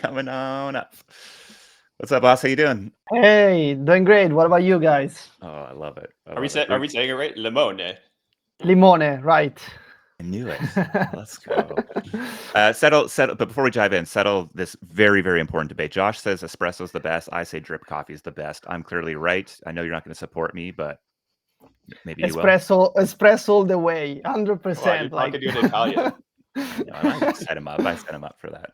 Coming on up. What's up, boss? How you doing? Hey, doing great. What about you guys? Oh, I love it. I Are we love it. are we saying it right? Limone. Limone, right. I knew it. Let's go. Settle. But before we dive in, settle this very, very important debate. Josh says espresso's the best. I say drip coffee is the best. I'm clearly right. I know you're not going to support me, but maybe you will. Espresso all the way, Come on, you're 100%. talking to an Italian. I set him up. I set him up for that.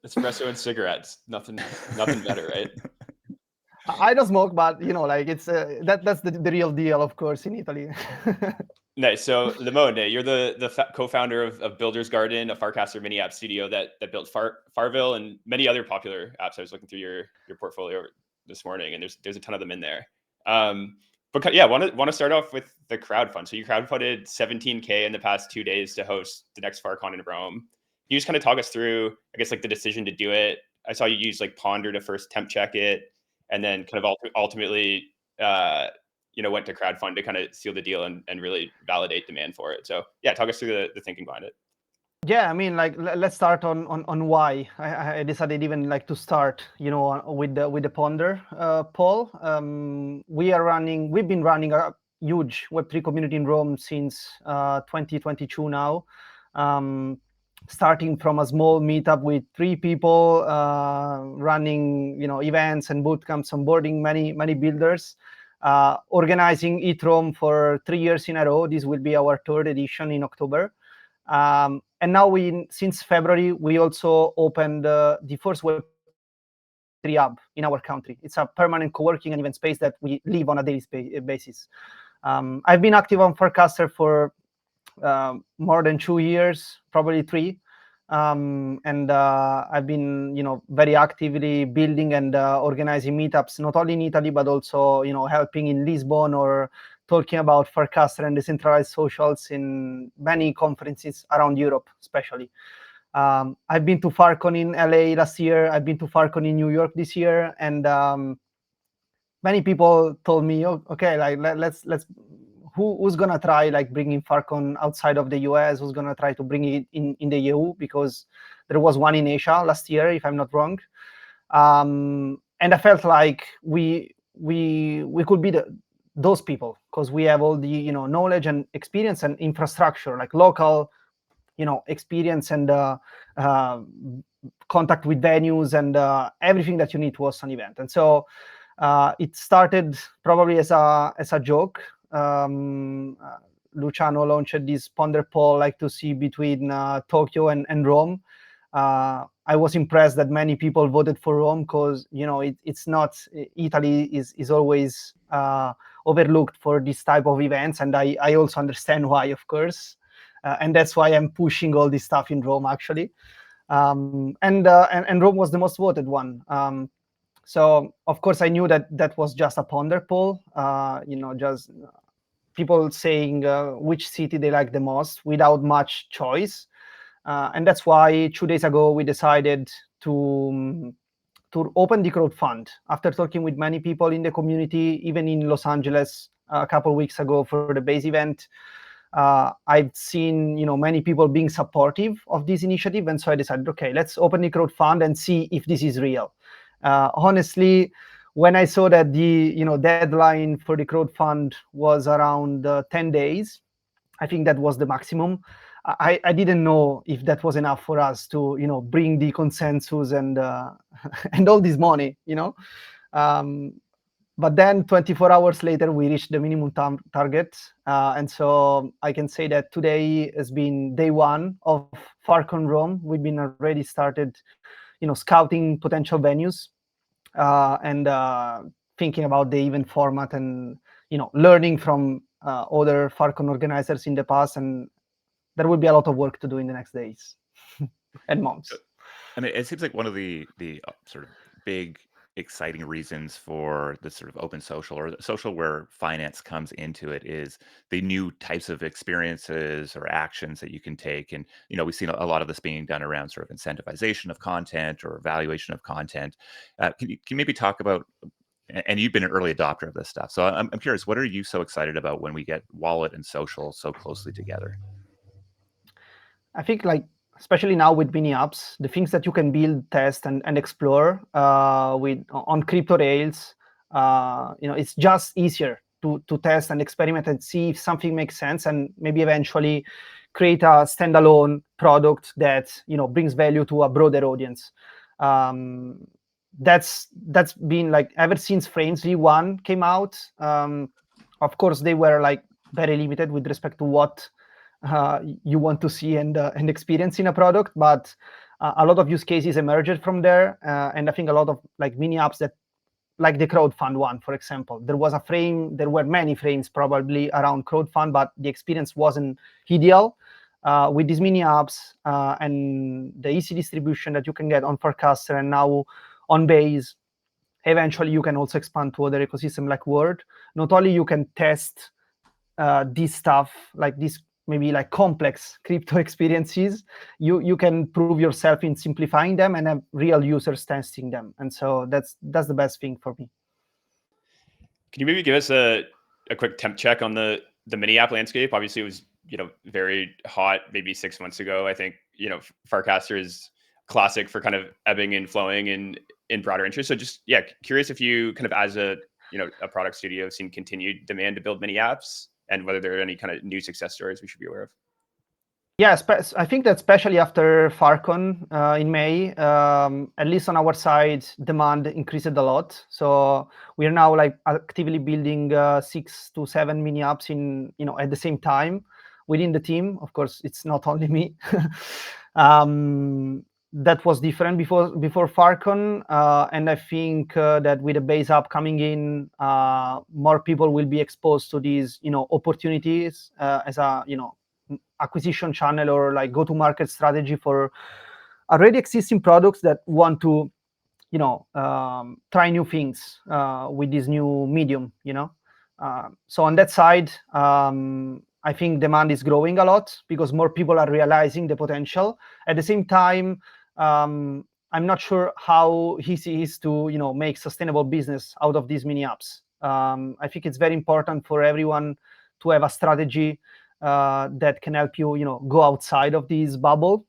Espresso and cigarettes. Nothing better, right? I don't smoke, but it's that's the real deal, of course, in Italy. Nice. So Limone, you're the co-founder of Builders Garden, a Farcaster mini app studio that built Farville and many other popular apps. I was looking through your portfolio this morning, and there's a ton of them in there. But yeah, want to start off with the crowdfund. So you crowdfunded 17K in the past 2 days to host the next FarCon in Rome. Can you just kind of talk us through, I guess, like the decision to do it? I saw you use like Ponder to first temp check it, and then kind of ultimately went to crowdfund to kind of seal the deal and really validate demand for it. So yeah, talk us through the thinking behind it. Yeah, I mean, like let's start on why I decided even like to start, with the Ponder poll. We've been running a huge Web3 community in Rome since 2022 now. Starting from a small meetup with 3 people, running events and bootcamps, onboarding many builders, organizing ETH Rome for 3 years in a row. This will be our 3rd edition in October. And now since February, we also opened the first Web3 hub in our country. It's a permanent co-working and event space that we live on a daily basis. I've been active on Farcaster for more than 2 years, probably 3. And I've been, very actively building and organizing meetups, not only in Italy, but also, helping in Lisbon or talking about Farcaster and decentralized socials in many conferences around Europe, especially. I've been to FarCon in LA last year. I've been to FarCon in New York this year, and many people told me, "Oh, okay, like let's who's gonna try like bringing FarCon outside of the US? Who's gonna try to bring it in the EU? Because there was one in Asia last year, if I'm not wrong." And I felt like we could be those people, because we have all the knowledge and experience and infrastructure, like local experience and contact with venues and everything that you need to host an event. And so it started probably as a joke. Luciano launched this Ponder poll, like to see between Tokyo and Rome. I was impressed that many people voted for Rome, because it's not, Italy is always overlooked for this type of events, and I also understand why, of course, and that's why I'm pushing all this stuff in Rome, actually. And Rome was the most voted one. So of course I knew that was just a Ponder poll, just people saying which city they like the most without much choice. And that's why 2 days ago we decided to open the crowdfund after talking with many people in the community, even in Los Angeles a couple of weeks ago for the base event. I've seen many people being supportive of this initiative, and so I decided, okay, let's open the crowdfund and see if this is real. Honestly, when I saw that the deadline for the crowdfund was around 10 days, I think that was the maximum. I didn't know if that was enough for us to bring the consensus and and all this money. But then 24 hours later, we reached the minimum target. And so I can say that today has been day 1 of FarCon Rome. We've been already started, scouting potential venues and thinking about the event format and, learning from other FarCon organizers in the past. And there will be a lot of work to do in the next days and months. I mean, it seems like one of the sort of big exciting reasons for the sort of open social, or the social where finance comes into it, is the new types of experiences or actions that you can take. And we've seen a lot of this being done around sort of incentivization of content or evaluation of content. Can you maybe talk about, and you've been an early adopter of this stuff, so I'm curious, what are you so excited about when we get wallet and social so closely together? I think like especially now with mini apps, the things that you can build, test, and explore with on crypto rails, it's just easier to test and experiment and see if something makes sense, and maybe eventually create a standalone product that brings value to a broader audience. That's been like ever since Frames V1 came out. Of course, they were like very limited with respect to what you want to see and experience in a product, but a lot of use cases emerged from there, and I think a lot of like mini apps that, like the crowdfund one, for example, there were many frames probably around crowdfund, but the experience wasn't ideal. With these mini apps and the easy distribution that you can get on Farcaster and now on Base, eventually you can also expand to other ecosystem like Word. Not only you can test this stuff, like this maybe like complex crypto experiences, you can prove yourself in simplifying them and have real users testing them. And so that's the best thing for me. Can you maybe give us a quick temp check on the mini app landscape? Obviously, it was very hot maybe 6 months ago. I think Farcaster is classic for kind of ebbing and flowing in broader interest. So just curious if you kind of as a product studio have seen continued demand to build mini apps, and whether there are any kind of new success stories we should be aware of. Yeah, I think that especially after Farcon in May, at least on our side, demand increased a lot. So we are now like actively building 6 to 7 mini apps in at the same time within the team. Of course, it's not only me. That was different before Farcon, and I think that with the base app coming in, more people will be exposed to these opportunities as a acquisition channel or like go-to-market strategy for already existing products that want to try new things with this new medium. So on that side, I think demand is growing a lot because more people are realizing the potential. At the same time, I'm not sure how easy it is to make sustainable business out of these mini apps. I think it's very important for everyone to have a strategy that can help you go outside of this bubble.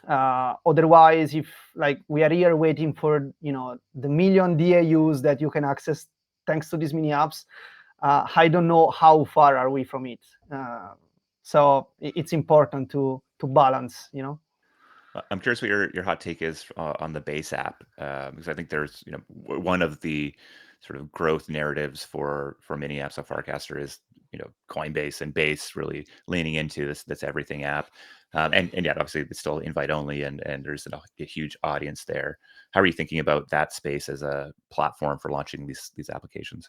Otherwise, if like we are here waiting for the million DAUs that you can access thanks to these mini apps, I don't know how far are we from it. So it's important to balance. I'm curious what your hot take is on the Base app, because I think there's one of the sort of growth narratives for mini apps on Farcaster is Coinbase and Base really leaning into this everything app, and yet obviously it's still invite only, and there's a huge audience there. How are you thinking about that space as a platform for launching these applications?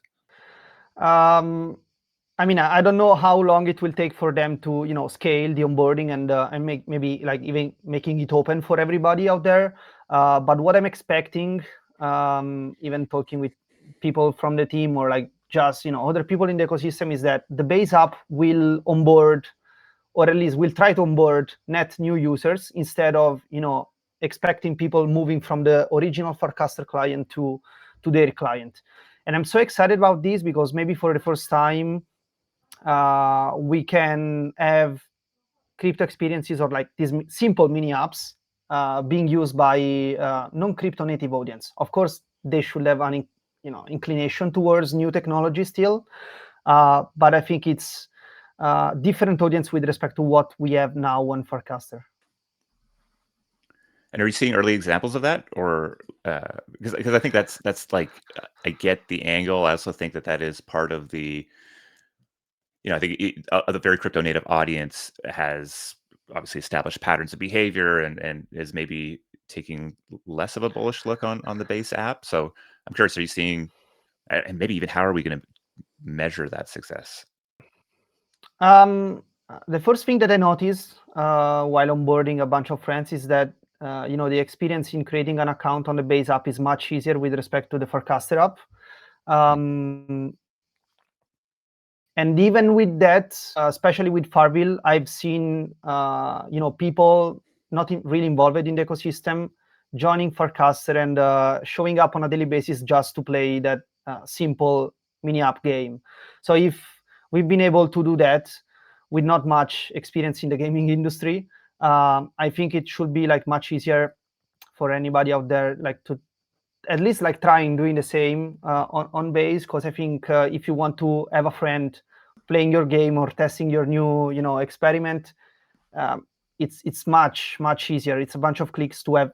I mean, I don't know how long it will take for them to scale the onboarding and make maybe like even making it open for everybody out there. But what I'm expecting, even talking with people from the team or like just other people in the ecosystem, is that the base app will onboard, or at least will try to onboard net new users instead of expecting people moving from the original Farcaster client to their client. And I'm so excited about this because maybe for the first time we can have crypto experiences or like these simple mini apps being used by non-crypto native audience. Of course, they should have an inclination towards new technology still, but I think it's different audience with respect to what we have now on Farcaster. And are you seeing early examples of that, or because I think that's like I get the angle. I also think that is part of the I think the very crypto native audience has obviously established patterns of behavior and is maybe taking less of a bullish look on the Base app. So I'm curious, are you seeing, and maybe even how are we going to measure that success? The first thing that I noticed while onboarding a bunch of friends is that the experience in creating an account on the Base app is much easier with respect to the Farcaster app. And even with that, especially with Farville, I've seen people not really involved in the ecosystem joining Farcaster and showing up on a daily basis just to play that simple mini app game. So if we've been able to do that with not much experience in the gaming industry, I think it should be like much easier for anybody out there, like to at least like trying doing the same on base, because I think if you want to have a friend playing your game or testing your new experiment, it's much easier. It's a bunch of clicks to have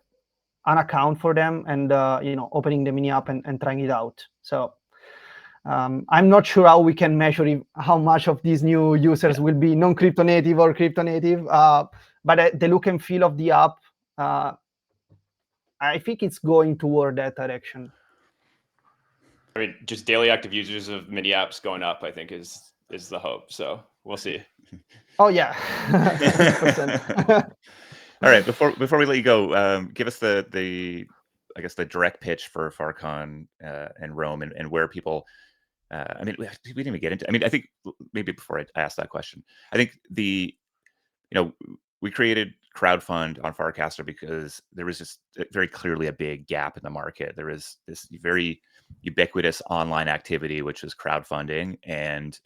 an account for them and opening the mini app and trying it out. So I'm not sure how we can measure how much of these new users will be non-crypto native or crypto native, but the look and feel of the app, I think it's going toward that direction. I mean, just daily active users of mini apps going up, I think is the hope. So we'll see. Oh yeah, 100%. All right, before we let you go, give us the I guess the direct pitch for FarCon and Rome and where people. I mean, we didn't even get into. I mean, I think maybe before I ask that question, I think we created crowdfund on Farcaster because there was just very clearly a big gap in the market. There is this very ubiquitous online activity, which is crowdfunding, and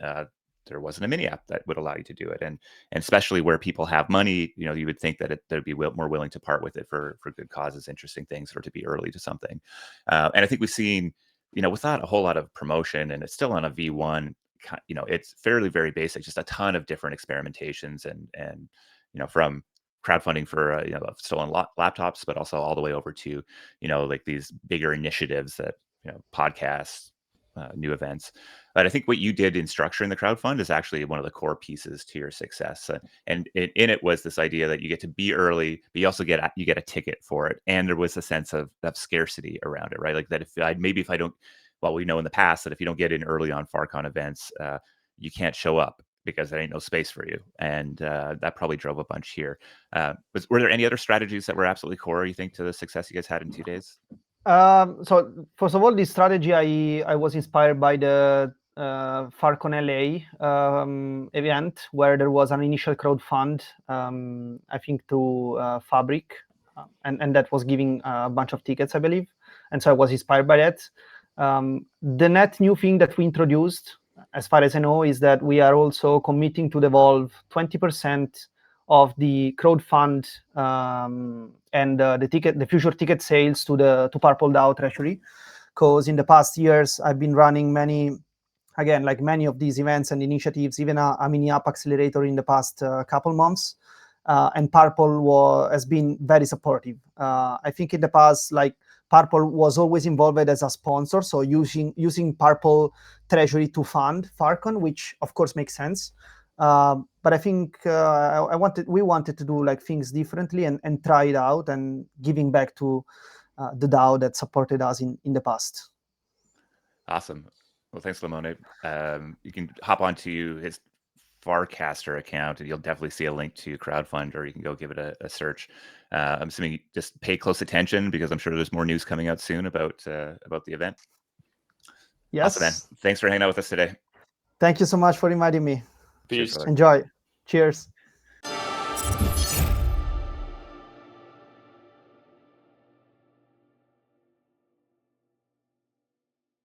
there wasn't a mini app that would allow you to do it. And especially where people have money, you would think that they'd be more willing to part with it for good causes, interesting things, or to be early to something. And I think we've seen, without a whole lot of promotion, and it's still on a V1, it's fairly very basic, just a ton of different experimentations and from crowdfunding for stolen laptops, but also all the way over to like these bigger initiatives that podcasts, new events. But I think what you did in structuring the crowdfund is actually one of the core pieces to your success. And in it was this idea that you get to be early, but you also get a ticket for it, and there was a sense of scarcity around it, right? Like that if I don't, well, we know in the past that if you don't get in early on FarCon events, you can't show up because there ain't no space for you. And that probably drove a bunch here. Were there any other strategies that were absolutely core, you think, to the success you guys had in 2 days? So first of all, this strategy, I was inspired by the FarCon LA event, where there was an initial crowdfund, I think through Fabric, and that was giving a bunch of tickets, I believe. And so I was inspired by that. The net new thing that we introduced, as far as I know, is that we are also committing to devolve 20% of the crowdfund and the future ticket sales to Purple DAO treasury, because in the past years I've been running many of these events and initiatives, even a mini app accelerator in the past couple months, and Purple has been very supportive. I think in the past, like, Purple was always involved as a sponsor, so using Purple treasury to fund FarCon, which of course makes sense. But I think we wanted to do like things differently and try it out and giving back to the DAO that supported us in the past. Awesome. Well, thanks, Limone. You can hop onto his Farcaster account, and you'll definitely see a link to crowdfund, or you can go give it a search. I'm assuming you just pay close attention because I'm sure there's more news coming out soon about the event. Yes. Awesome, man. Thanks for hanging out with us today. Thank you so much for inviting me. Peace. Enjoy. Cheers.